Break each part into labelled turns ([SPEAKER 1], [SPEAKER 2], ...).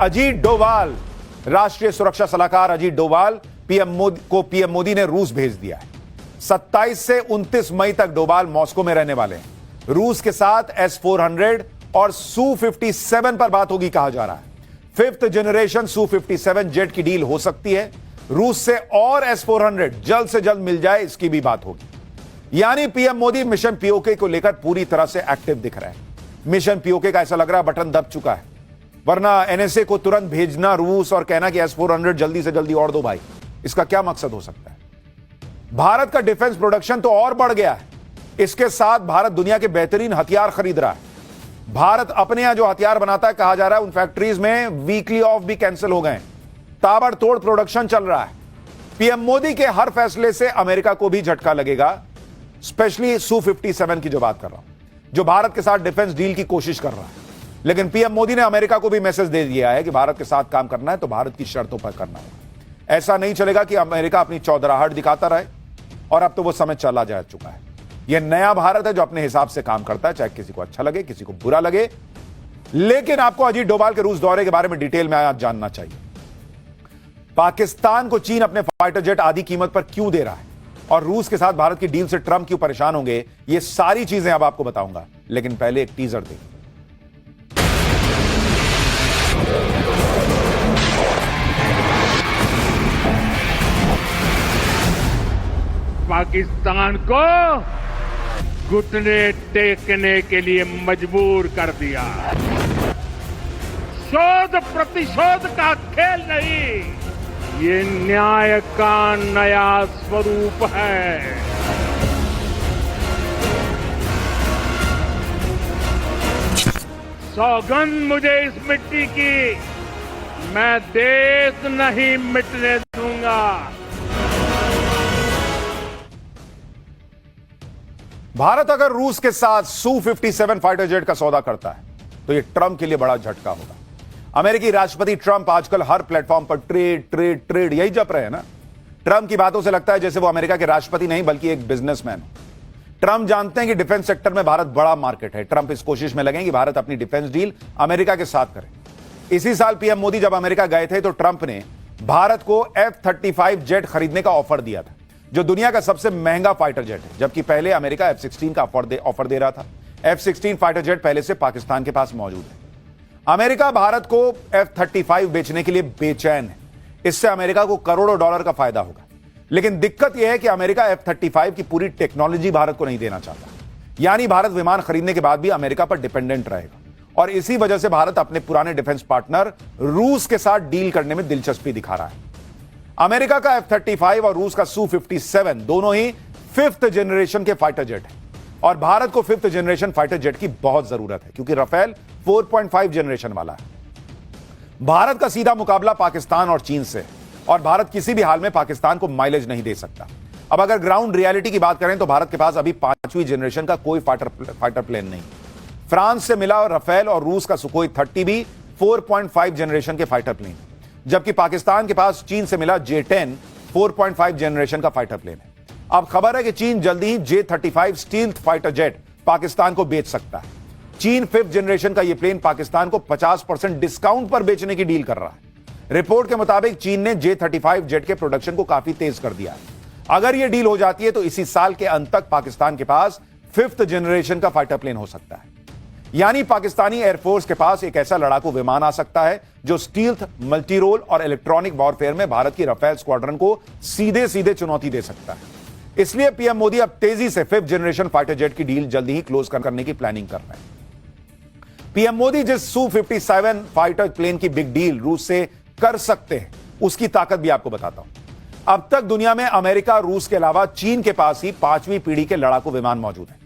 [SPEAKER 1] अजीत डोभाल, राष्ट्रीय सुरक्षा सलाहकार अजीत डोभाल पीएम मोदी ने रूस भेज दिया है। 27 से 29 मई तक डोभाल मॉस्को में रहने वाले हैं। रूस के साथ S-400 और Su-57 पर बात होगी कहा जा रहा है। 5th जनरेशन Su-57 जेट की डील हो सकती है। रूस से और S-400 जल्द से जल्द मिल जाए, इसकी भी बात होगी। यानी पीएम मोदी मिशन पीओके को लेकर पूरी तरह से एक्टिव दिख रहे हैं। मिशन पीओके का ऐसा लग रहा है बटन दब चुका है, वरना एनएसए को तुरंत भेजना रूस और कहना कि S-400 जल्दी से जल्दी और दो भाई, इसका क्या मकसद हो सकता है? भारत का डिफेंस प्रोडक्शन तो और बढ़ गया है। इसके साथ भारत दुनिया के बेहतरीन हथियार खरीद रहा है। भारत अपने यहां जो हथियार बनाता है, कहा जा रहा है उन फैक्ट्रीज में वीकली ऑफ भी कैंसिल हो गए। ताबड़तोड़ प्रोडक्शन चल रहा है। पीएम मोदी के हर फैसले से अमेरिका को भी झटका लगेगा, स्पेशली Su-57 की जो बात कर रहा हूं, जो भारत के साथ डिफेंस डील की कोशिश कर रहा है। लेकिन पीएम मोदी ने अमेरिका को भी मैसेज दे दिया है कि भारत के साथ काम करना है तो भारत की शर्तों पर करना है। ऐसा नहीं चलेगा कि अमेरिका अपनी चौधराहट दिखाता रहे, और अब तो वो समय चला जा चुका है। यह नया भारत है जो अपने हिसाब से काम करता है, चाहे किसी को अच्छा लगे किसी को बुरा लगे। लेकिन आपको अजीत डोभाल के रूस दौरे के बारे में डिटेल में आज जानना चाहिए। पाकिस्तान को चीन अपने फाइटर जेट आधी कीमत पर क्यों दे रहा है, और रूस के साथ भारत की डील से ट्रंप क्यों परेशान होंगे, ये सारी चीजें अब आपको बताऊंगा। लेकिन पहले एक टीजर देखिए।
[SPEAKER 2] पाकिस्तान को घुटने टेकने के लिए मजबूर कर दिया। शोध प्रतिशोध का खेल नहीं, ये न्याय का नया स्वरूप है। सौगंध मुझे इस मिट्टी की, मैं देश नहीं मिटने दूंगा।
[SPEAKER 1] भारत अगर रूस के साथ Su-57 फाइटर जेट का सौदा करता है तो यह ट्रंप के लिए बड़ा झटका होगा। अमेरिकी राष्ट्रपति ट्रंप आजकल हर प्लेटफॉर्म पर ट्रेड ट्रेड ट्रेड यही जप रहे हैं ना। ट्रंप की बातों से लगता है जैसे वो अमेरिका के राष्ट्रपति नहीं बल्कि एक बिजनेसमैन हो। ट्रंप जानते हैं कि डिफेंस सेक्टर में भारत बड़ा मार्केट है। ट्रंप इस कोशिश में लगे कि भारत अपनी डिफेंस डील अमेरिका के साथ करे। इसी साल पीएम मोदी जब अमेरिका गए थे तो ट्रंप ने भारत को F-35 जेट खरीदने का ऑफर दिया था, जो दुनिया का सबसे महंगा फाइटर जेट है, जबकि पहले अमेरिका F-16 का ऑफर दे रहा था। F-16 फाइटर जेट पहले से पाकिस्तान के पास मौजूद है। अमेरिका भारत को F-35 बेचने के लिए बेचैन है। इससे अमेरिका को करोड़ों डॉलर का फायदा होगा। लेकिन दिक्कत यह है कि अमेरिका F-35 की पूरी टेक्नोलॉजी भारत को नहीं देना चाहता। यानी भारत विमान खरीदने के बाद भी अमेरिका पर डिपेंडेंट रहेगा, और इसी वजह से भारत अपने पुराने डिफेंस पार्टनर रूस के साथ डील करने में दिलचस्पी दिखा रहा है। अमेरिका का F-35 और रूस का Su-57 दोनों ही 5th जनरेशन के फाइटर जेट हैं, और भारत को 5th जनरेशन फाइटर जेट की बहुत जरूरत है क्योंकि राफेल 4.5 जनरेशन वाला है। भारत का सीधा मुकाबला पाकिस्तान और चीन से, और भारत किसी भी हाल में पाकिस्तान को माइलेज नहीं दे सकता। अब अगर ग्राउंड रियलिटी की बात करें तो भारत के पास अभी 5वीं जनरेशन का कोई फाइटर प्लेन नहीं। फ्रांस से मिला राफेल और रूस का सुखोई 30 भी 4.5 जनरेशन के फाइटर प्लेन, जबकि पाकिस्तान के पास चीन से मिला J-10 4.5 जनरेशन का फाइटर प्लेन है। अब खबर है कि चीन जल्दी ही J-35 stealth fighter jet Pakistan को बेच सकता है। चीन 5th जनरेशन का यह प्लेन पाकिस्तान को 50% डिस्काउंट पर बेचने की डील कर रहा है। रिपोर्ट के मुताबिक चीन ने J-35 जेट के प्रोडक्शन को काफी तेज कर दिया है। अगर यह डील हो जाती है तो इसी साल के अंत तक पाकिस्तान के पास 5th जनरेशन का फाइटर प्लेन हो सकता है। यानी पाकिस्तानी एयरफोर्स के पास एक ऐसा लड़ाकू विमान आ सकता है जो स्टील्थ, मल्टी रोल और इलेक्ट्रॉनिक वॉरफेयर में भारत की राफेल स्क्वाड्रन को सीधे सीधे चुनौती दे सकता है। इसलिए पीएम मोदी अब तेजी से 5th जनरेशन फाइटर जेट की डील जल्दी ही क्लोज करने की प्लानिंग कर रहे हैं। पीएम मोदी जिस Su-57 फाइटर प्लेन की बिग डील रूस से कर सकते हैं, उसकी ताकत भी आपको बताता हूं। अब तक दुनिया में अमेरिका, रूस के अलावा चीन के पास ही 5वीं पीढ़ी के लड़ाकू विमान मौजूद हैं।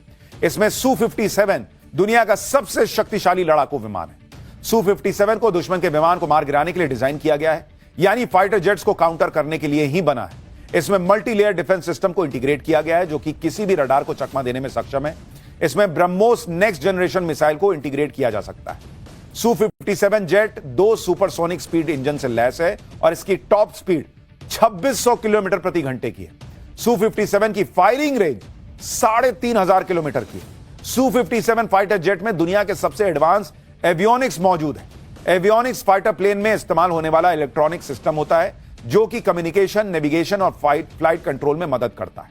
[SPEAKER 1] इसमें Su-57 दुनिया का सबसे शक्तिशाली लड़ाकू विमान है। Su-57 को दुश्मन के विमान को मार गिराने के लिए डिजाइन किया गया है, यानी फाइटर जेट्स को काउंटर करने के लिए ही बना है। इसमें मल्टी लेयर डिफेंस सिस्टम को इंटीग्रेट किया गया है जो कि किसी भी रडार को चकमा देने में सक्षम है। इसमें ब्रह्मोस नेक्स्ट जनरेशन मिसाइल को इंटीग्रेट किया जा सकता है। Su-57 jet 2 supersonic speed engine से लैस है और इसकी टॉप स्पीड 2600 किलोमीटर प्रति घंटे की है। Su-57 की फायरिंग रेंज 3500 किलोमीटर की है। Su-57 फाइटर जेट में दुनिया के सबसे एडवांस एवियोनिक्स मौजूद है। एवियोनिक्स फाइटर प्लेन में इस्तेमाल होने वाला इलेक्ट्रॉनिक सिस्टम होता है जो कि कम्युनिकेशन, नेविगेशन और फ्लाइट कंट्रोल में मदद करता है।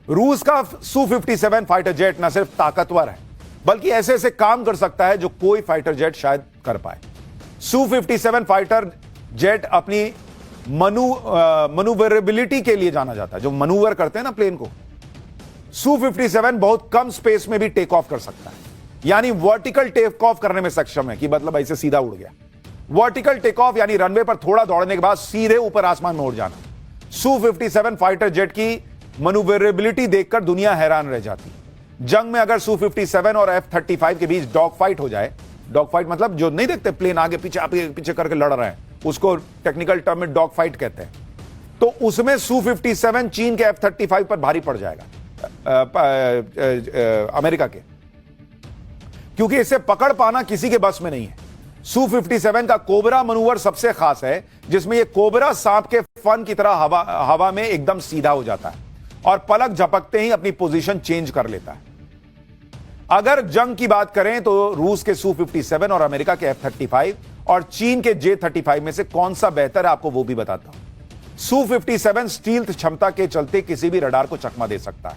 [SPEAKER 1] रूस का Su-57 फाइटर जेट न सिर्फ ताकतवर है बल्कि ऐसे ऐसे काम कर सकता है जो कोई फाइटर जेट शायद कर पाए। Su-57 फाइटर जेट अपनी मनूवरेबिलिटी के लिए जाना जाता है, जो मनूवर करते हैं ना प्लेन को। Su-57 बहुत कम स्पेस में भी टेक ऑफ कर सकता है, यानी वर्टिकल टेक ऑफ करने में सक्षम है, कि मतलब ऐसे सीधा उड़ गया। वर्टिकल टेक ऑफ यानी रनवे पर थोड़ा दौड़ने के बाद सीधे ऊपर आसमान में उड़ जाना। Su-57 फाइटर जेट की मनूवरेबिलिटी देखकर दुनिया हैरान रह जाती। जंग में अगर Su-57 और F-35 के बीच डॉग फाइट हो जाए, डॉग फाइट मतलब जो नहीं देखते प्लेन आगे पीछे करके लड़ रहे हैं, उसको टेक्निकल टर्म में डॉग फाइट कहते हैं, तो उसमें Su-57 चीन के F-35 पर भारी पड़ जाएगा, अमेरिका के, क्योंकि इसे पकड़ पाना किसी के बस में नहीं है। Su-57 का कोबरा मनूवर सबसे खास है, जिसमें यह कोबरा सांप के फन की तरह हवा में एकदम सीधा हो जाता है और पलक झपकते ही अपनी पोजीशन चेंज कर लेता है। अगर जंग की बात करें तो रूस के Su-57 और अमेरिका के F-35 और चीन के J-35 में से कौन सा बेहतर है, आपको वो भी बताता हूं। Su-57 स्टील्थ क्षमता के चलते किसी भी रडार को चकमा दे सकता है।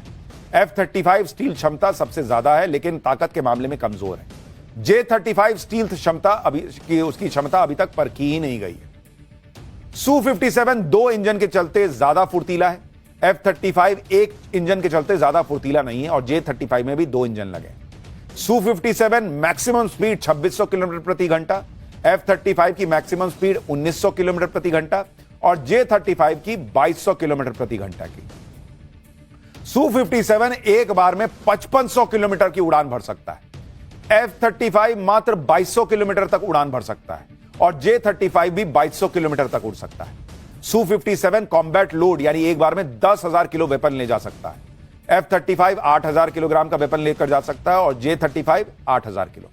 [SPEAKER 1] F-35 स्टील क्षमता सबसे ज्यादा है लेकिन ताकत के मामले में कमजोर है। J-35 स्टील्थ क्षमता उसकी क्षमता अभी तक परखी ही नहीं गई है। Su-57 दो इंजन के चलते ज्यादा फुर्तीला है। F-35 एक इंजन के चलते ज्यादा फुर्तीला नहीं है और J-35 में भी दो इंजन लगे। Su-57 मैक्सिमम स्पीड 2600 किलोमीटर प्रति घंटा, F-35 की मैक्सिमम स्पीड 1900 किलोमीटर प्रति घंटा और J-35 की 2200 किलोमीटर प्रति घंटा की। Su-57 एक बार में 5500 किलोमीटर की उड़ान भर सकता है। F-35 मात्र 2200 किलोमीटर तक उड़ान भर सकता है और J-35 भी 2200 किलोमीटर तक उड़ सकता है। Su-57 कॉम्बैट लोड यानी एक बार में 10,000 किलो वेपन ले जा सकता है। F-35 8,000 किलोग्राम का वेपन लेकर जा सकता है और J-35 8,000 kilo.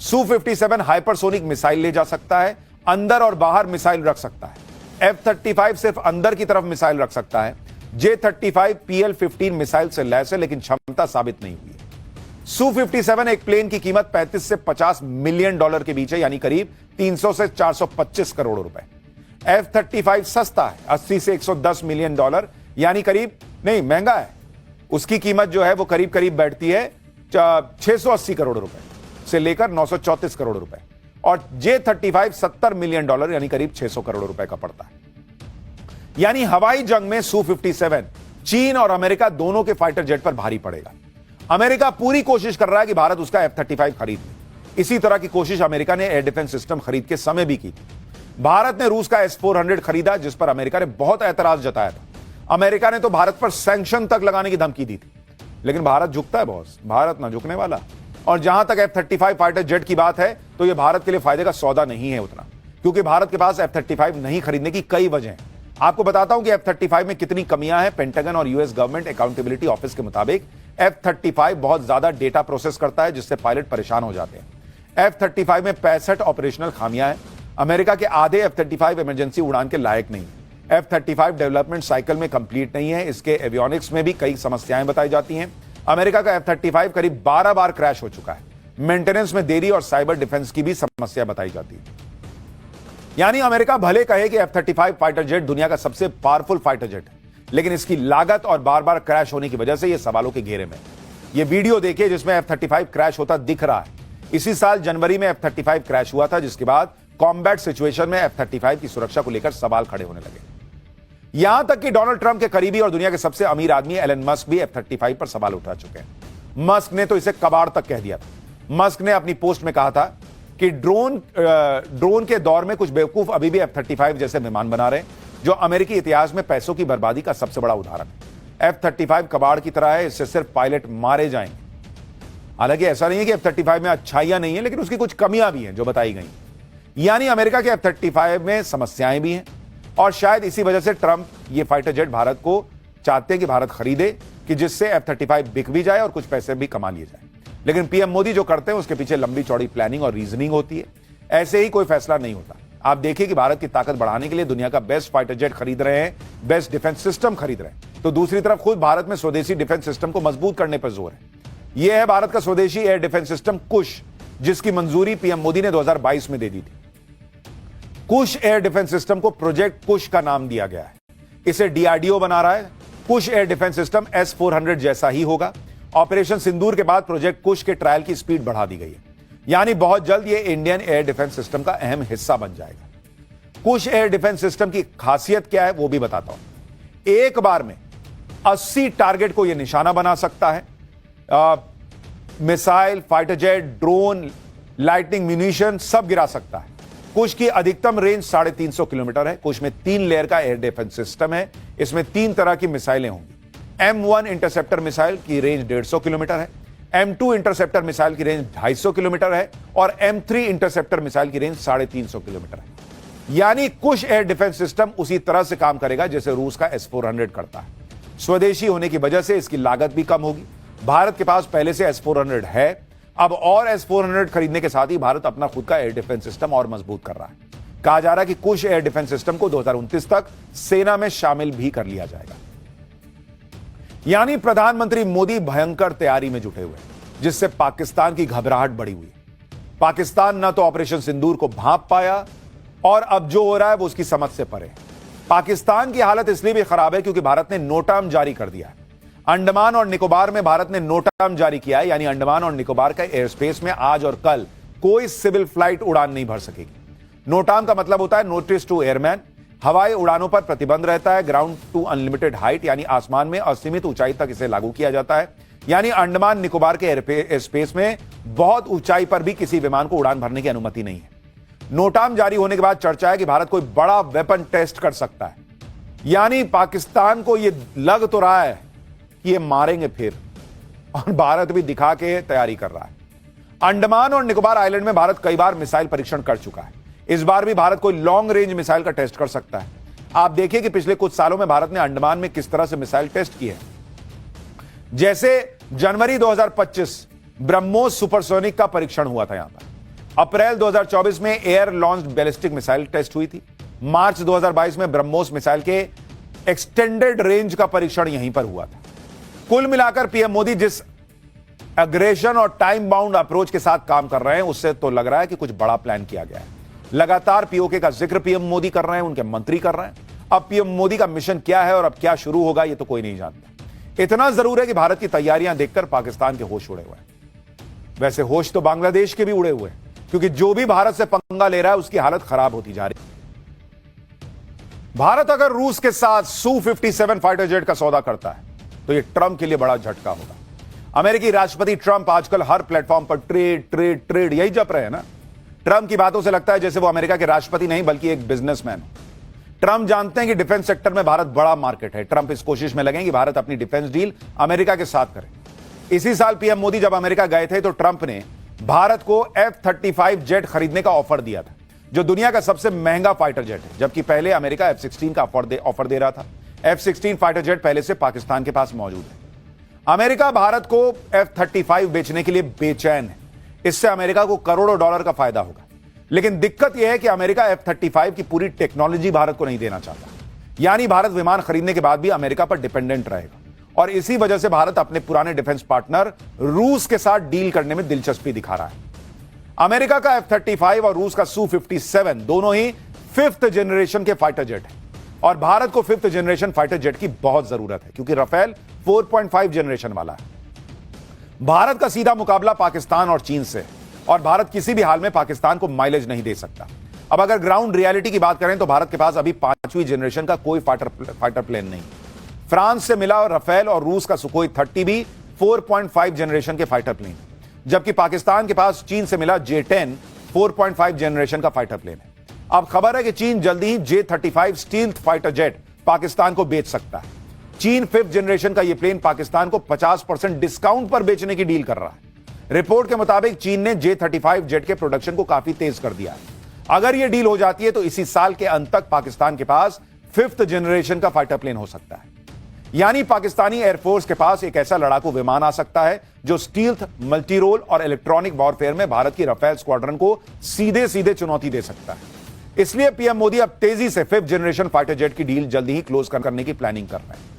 [SPEAKER 1] Su-57 hypersonic missile ले जा सकता है, अंदर और बाहर मिसाइल रख सकता है। F-35 सिर्फ अंदर की तरफ मिसाइल रख सकता है। J-35 PL-15 मिसाइल से लैस है लेकिन क्षमता साबित नहीं हुई है। Su-57 एक प्लेन की कीमत 35 से 50 मिलियन डॉलर के बीच है, यानी करीब 300 से 425 करोड़ रुपए। F-35 सस्ता है, 80 से 110 मिलियन डॉलर, यानी करीब नहीं महंगा है, उसकी कीमत जो है वो करीब करीब बैठती है 680 करोड़ रुपए से लेकर 934 करोड़ रुपए और J-35 70 मिलियन डॉलर यानी करीब 600 करोड़ रुपए का पड़ता है। यानी हवाई जंग में Su-57 चीन और अमेरिका दोनों के फाइटर जेट पर भारी पड़ेगा। अमेरिका पूरी कोशिश कर रहा है कि भारत उसका F-35 खरीद ले। इसी तरह की कोशिश अमेरिका ने एयर डिफेंस सिस्टम खरीद के समय भी की थी। भारत ने रूस का S-400 खरीदा जिस पर अमेरिका ने बहुत ऐतराज जताया था। अमेरिका ने तो भारत पर सैंक्शन तक लगाने की धमकी दी थी, लेकिन भारत झुकता है बॉस, भारत ना झुकने वाला। और जहां तक F-35 फाइटर जेट की बात है तो यह भारत के लिए फायदे का सौदा नहीं है उतना, क्योंकि भारत के पास F-35 नहीं खरीदने की कई वजह हैं। आपको बताता हूं कि F-35 में कितनी कमियां हैं। पेंटागन और यूएस गवर्नमेंट अकाउंटेबिलिटी ऑफिस के मुताबिक F-35 बहुत ज्यादा डेटा प्रोसेस करता है जिससे पायलट परेशान हो जाते हैं। F-35 में 65 ऑपरेशनल खामियां हैं। अमेरिका के आधे F-35 इमरजेंसी उड़ान के लायक नहीं है। F-35 डेवलपमेंट साइकिल में कंप्लीट नहीं है। इसके एवियोनिक्स में भी कई समस्याएं बताई जाती हैं। अमेरिका का F-35 करीब 12 बार क्रैश हो चुका है। मेंटेनेंस में देरी और साइबर डिफेंस की भी समस्या बताई जाती है। यानी अमेरिका भले कहे कि F-35 फाइटर जेट दुनिया का सबसे पावरफुल फाइटर जेट है, लेकिन इसकी लागत और बार बार क्रैश होने की वजह से यह सवालों के घेरे में। यह वीडियो देखिए जिसमें F-35 क्रैश होता दिख रहा है। इसी साल जनवरी में F-35 क्रैश हुआ था, जिसके बाद कॉम्बैट सिचुएशन में F-35 की सुरक्षा को लेकर सवाल खड़े होने लगे। यहां तक कि डोनाल्ड ट्रंप के करीबी और दुनिया के सबसे अमीर आदमी एलन मस्क भी F-35 पर सवाल उठा चुके हैं। मस्क ने तो इसे कबाड़ तक कह दिया था। मस्क ने अपनी पोस्ट में कहा था कि ड्रोन के दौर में कुछ बेवकूफ अभी भी F-35 जैसे विमान बना रहे हैं, जो अमेरिकी इतिहास में पैसों की बर्बादी का सबसे बड़ा उदाहरण है। F-35 कबाड़ की तरह है, इससे सिर्फ पायलट मारे जाएंगे। हालांकि ऐसा नहीं है कि F-35 में अच्छाइयां नहीं है, लेकिन उसकी कुछ कमियां भी हैं जो बताई गई। यानी अमेरिका के F-35 में समस्याएं भी हैं और शायद इसी वजह से ट्रंप ये फाइटर जेट भारत को चाहते हैं कि भारत खरीदे, कि जिससे F-35 बिक भी जाए और कुछ पैसे भी कमा लिए जाए। लेकिन पीएम मोदी जो करते हैं उसके पीछे लंबी चौड़ी प्लानिंग और रीजनिंग होती है। ऐसे ही कोई फैसला नहीं होता। आप देखिए कि भारत की ताकत बढ़ाने के लिए दुनिया का बेस्ट फाइटर जेट खरीद रहे हैं, बेस्ट डिफेंस सिस्टम खरीद रहे हैं, तो दूसरी तरफ खुद भारत में स्वदेशी डिफेंस सिस्टम को मजबूत करने पर जोर है। यह है भारत का स्वदेशी एयर डिफेंस सिस्टम कुश, जिसकी मंजूरी पीएम मोदी ने 2022 में दे दी थी। कुश एयर डिफेंस सिस्टम को प्रोजेक्ट कुश का नाम दिया गया है। इसे डीआरडीओ बना रहा है। कुश एयर डिफेंस सिस्टम S-400 जैसा ही होगा। ऑपरेशन सिंदूर के बाद प्रोजेक्ट कुश के ट्रायल की स्पीड बढ़ा दी गई है, यानी बहुत जल्द यह इंडियन एयर डिफेंस सिस्टम का अहम हिस्सा बन जाएगा। कुश एयर डिफेंस सिस्टम की खासियत क्या है वो भी बताता हूं। एक बार में 80 टारगेट को यह निशाना बना सकता है। Missile, fighter jet, drone, lightning, munition सब गिरा सकता है। कुश की अधिकतम रेंज 350 किलोमीटर है। कुश में 3 लेयर का एयर डिफेंस सिस्टम है। इसमें 3 तरह की मिसाइलें होंगी। M1 इंटरसेप्टर मिसाइल की रेंज 150 किलोमीटर है। M2 इंटरसेप्टर मिसाइल की रेंज 250 किलोमीटर है और M3 इंटरसेप्टर मिसाइल की रेंज 350 किलोमीटर है। यानी कुश एयर डिफेंस सिस्टम उसी तरह से काम करेगा जैसे रूस का S-400 करता है। स्वदेशी होने की वजह से इसकी लागत भी कम होगी। भारत के पास पहले से S-400 है। अब और S-400 खरीदने के साथ ही भारत अपना खुद का एयर डिफेंस सिस्टम और मजबूत कर रहा है। कहा जा रहा है कि कुश एयर डिफेंस सिस्टम को 2029 तक सेना में शामिल भी कर लिया जाएगा। यानी प्रधानमंत्री मोदी भयंकर तैयारी में जुटे हुए हैं, जिससे पाकिस्तान की घबराहट बढ़ी हुई है। पाकिस्तान न तो ऑपरेशन सिंदूर को भांप पाया और अब जो हो रहा है वो उसकी समझ से परे है। पाकिस्तान की हालत इसलिए भी खराब है क्योंकि भारत ने नोटाम जारी कर दिया है। अंडमान और निकोबार में भारत ने नोटाम जारी किया है, यानी अंडमान और निकोबार का एयर स्पेस में आज और कल कोई सिविल फ्लाइट उड़ान नहीं भर सकेगी। नोटाम का मतलब होता है नोटिस टू एयरमैन। हवाई उड़ानों पर प्रतिबंध रहता है। ग्राउंड टू अनलिमिटेड हाइट, यानी आसमान में असीमित ऊंचाई तक इसे लागू किया जाता है। यानी अंडमान निकोबार के एयर स्पेस में बहुत ऊंचाई पर भी किसी विमान को उड़ान भरने की अनुमति नहीं है। नोटाम जारी होने के बाद चर्चा है कि भारत कोई बड़ा वेपन टेस्ट कर सकता है। यानी पाकिस्तान को यह लग तो रहा है कि ये मारेंगे फिर, और भारत भी दिखा के तैयारी कर रहा है। अंडमान और निकोबार आइलैंड में भारत कई बार मिसाइल परीक्षण कर चुका है। इस बार भी भारत कोई लॉन्ग रेंज मिसाइल का टेस्ट कर सकता है। आप देखिए कि पिछले कुछ सालों में भारत ने अंडमान में किस तरह से मिसाइल टेस्ट किए। जैसे जनवरी 2025 ब्रह्मोस सुपरसोनिक का परीक्षण हुआ था यहां पर। अप्रैल 2024 में air launched ballistic missile test हुई थी। मार्च 2022 में ब्रह्मोस मिसाइल के एक्सटेंडेड रेंज का परीक्षण यहीं पर हुआ था। कुल मिलाकर पीएम मोदी जिस एग्रेशन और टाइम बाउंड अप्रोच के साथ काम कर रहे हैं, उससे तो लग रहा है कि कुछ बड़ा प्लान किया गया है। लगातार पीओके का जिक्र पीएम मोदी कर रहे हैं, उनके मंत्री कर रहे हैं। अब पीएम मोदी का मिशन क्या है और अब क्या शुरू होगा, यह तो कोई नहीं जानता। इतना जरूर है कि भारत की तैयारियां देखकर पाकिस्तान के होश उड़े हुए हैं। वैसे होश तो बांग्लादेश के भी उड़े हुए हैं, क्योंकि जो भी भारत से पंगा ले रहा है उसकी हालत खराब होती जा रही है। भारत अगर रूस के साथ Su-57 फाइटर जेट का सौदा करता है तो यह ट्रंप के लिए बड़ा झटका होगा। अमेरिकी राष्ट्रपति ट्रंप आजकल हर प्लेटफॉर्म पर ट्रेड ट्रेड ट्रेड यही जप रहे हैं ना। ट्रंप की बातों से लगता है जैसे वो अमेरिका के राष्ट्रपति नहीं बल्कि एक बिजनेसमैन। ट्रंप जानते हैं कि डिफेंस सेक्टर में भारत बड़ा मार्केट है। ट्रंप इस कोशिश में लगे कि भारत अपनी डिफेंस डील अमेरिका के साथ करे। इसी साल पीएम मोदी जब अमेरिका गए थे तो ट्रंप ने भारत को F-35 जेट खरीदने का ऑफर दिया था, जो दुनिया का सबसे महंगा फाइटर जेट है, जबकि पहले अमेरिका F-16 का ऑफर दे रहा था। F-16 फाइटर जेट पहले से पाकिस्तान के पास मौजूद है। अमेरिका भारत को F-35 बेचने के लिए बेचैन है। इससे अमेरिका को करोड़ों डॉलर का फायदा होगा। लेकिन दिक्कत यह है कि अमेरिका F-35 की पूरी टेक्नोलॉजी भारत को नहीं देना चाहता। यानी भारत विमान खरीदने के बाद भी अमेरिका पर डिपेंडेंट रहेगा, और इसी वजह से भारत अपने पुराने डिफेंस पार्टनर रूस के साथ डील करने में दिलचस्पी दिखा रहा है। अमेरिका का F-35 और रूस का Su-57 दोनों ही 5th जनरेशन के फाइटर जेट हैं, और भारत को 5th जनरेशन फाइटर जेट की बहुत जरूरत है क्योंकि राफेल 4.5 जनरेशन वाला है। भारत का सीधा मुकाबला पाकिस्तान और चीन से है, और भारत किसी भी हाल में पाकिस्तान को माइलेज नहीं दे सकता। अब अगर ग्राउंड रियलिटी की बात करें तो भारत के पास अभी 5वीं जनरेशन का कोई फाइटर प्लेन नहीं। फ्रांस से मिला राफेल और रूस का सुखोई 30 भी 4.5 जनरेशन के फाइटर प्लेन, जबकि पाकिस्तान के पास चीन से मिला J-10 4.5 जनरेशन का फाइटर प्लेन है। अब खबर है कि चीन जल्दी ही J-35 stealth fighter jet Pakistan को बेच सकता है। चीन 5th जनरेशन का यह प्लेन पाकिस्तान को 50% डिस्काउंट पर बेचने की डील कर रहा है। रिपोर्ट के मुताबिक चीन ने J-35 जेट के प्रोडक्शन को काफी तेज कर दिया है। अगर यह डील हो जाती है तो इसी साल के अंत तक पाकिस्तान के पास 5th जनरेशन का फाइटर प्लेन हो सकता है। यानी पाकिस्तानी एयरफोर्स के पास एक ऐसा लड़ाकू विमान आ सकता है जो स्टील्थ, मल्टी रोल और इलेक्ट्रॉनिक वॉरफेयर में भारत की राफेल स्क्वाड्रन को सीधे सीधे चुनौती दे सकता है। इसलिए पीएम मोदी अब तेजी से 5th जनरेशन फाइटर जेट की डील जल्दी ही क्लोज करने की प्लानिंग कर रहे हैं।